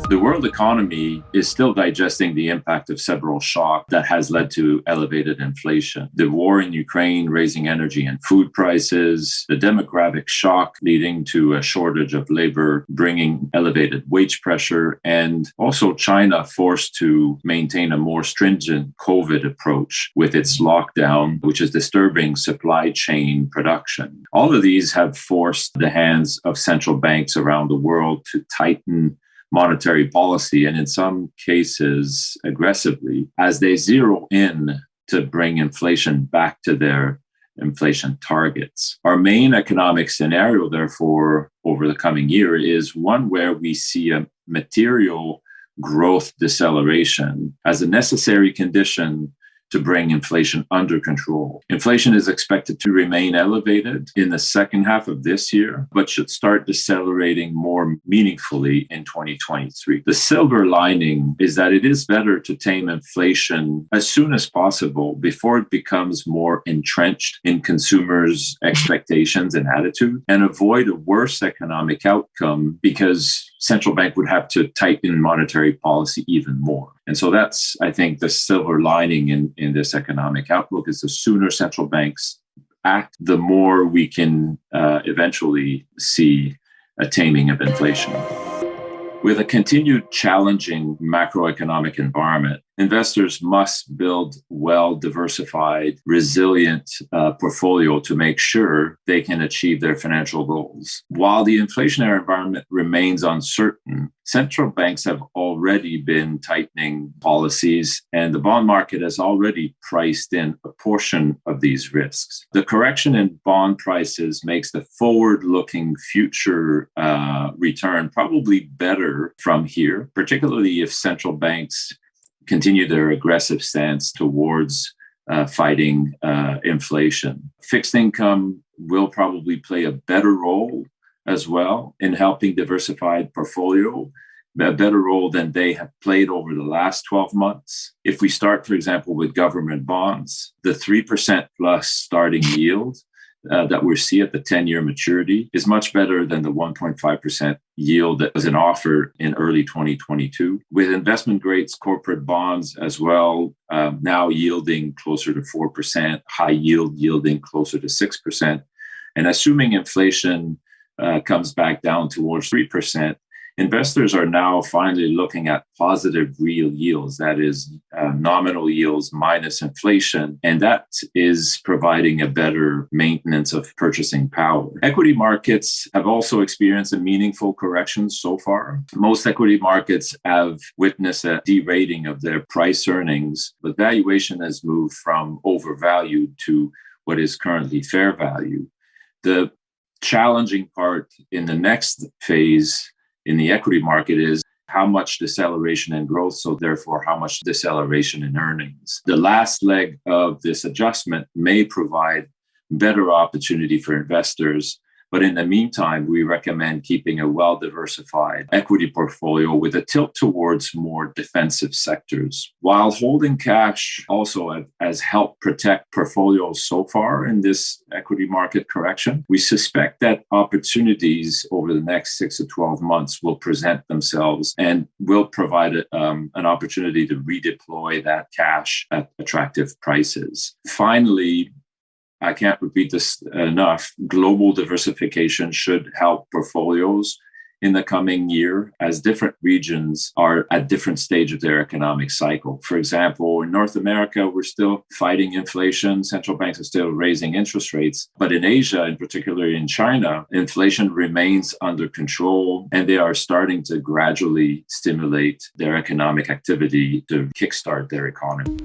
The world economy is still digesting the impact of several shocks that has led to elevated inflation. The war in Ukraine raising energy and food prices, the demographic shock leading to a shortage of labor, bringing elevated wage pressure, and also China forced to maintain a more stringent COVID approach with its lockdown, which is disturbing supply chain production. All of these have forced the hands of central banks around the world to tighten monetary policy, and in some cases aggressively, as they zero in to bring inflation back to their inflation targets. Our main economic scenario, therefore, over the coming year is one where we see a material growth deceleration as a necessary condition to bring inflation under control. Inflation is expected to remain elevated in the second half of this year, but should start decelerating more meaningfully in 2023. The silver lining is that it is better to tame inflation as soon as possible before it becomes more entrenched in consumers' expectations and attitude, and avoid a worse economic outcome because central bank would have to tighten monetary policy even more. And so that's, I think, the silver lining in this economic outlook is the sooner central banks act, the more we can eventually see a taming of inflation. With a continued challenging macroeconomic environment, investors must build well-diversified, resilient portfolio to make sure they can achieve their financial goals. While the inflationary environment remains uncertain, central banks have already been tightening policies, and the bond market has already priced in a portion of these risks. The correction in bond prices makes the forward-looking future return probably better from here, particularly if central banks continue their aggressive stance towards fighting inflation. Fixed income will probably play a better role as well in helping diversified portfolio, a better role than they have played over the last 12 months. If we start, for example, with government bonds, the 3% plus starting yield that we see at the 10-year maturity is much better than the 1.5% yield that was an offer in early 2022. With investment grades corporate bonds as well, now yielding closer to 4%, high yield yielding closer to 6%. And assuming inflation comes back down towards 3%, investors are now finally looking at positive real yields, that is nominal yields minus inflation, and that is providing a better maintenance of purchasing power. Equity markets have also experienced a meaningful correction so far. Most equity markets have witnessed a derating of their price earnings, but valuation has moved from overvalued to what is currently fair value. The challenging part in the next phase in the equity market is how much deceleration in growth, so therefore how much deceleration in earnings. The last leg of this adjustment may provide better opportunity for investors, but in the meantime, we recommend keeping a well-diversified equity portfolio with a tilt towards more defensive sectors. While holding cash also has helped protect portfolios so far in this equity market correction, we suspect that opportunities over the next 6 to 12 months will present themselves and will provide an opportunity to redeploy that cash at attractive prices. Finally, I can't repeat this enough, global diversification should help portfolios in the coming year as different regions are at different stages of their economic cycle. For example, in North America, we're still fighting inflation. Central banks are still raising interest rates. But in Asia, and particularly in China, inflation remains under control, and they are starting to gradually stimulate their economic activity to kickstart their economy.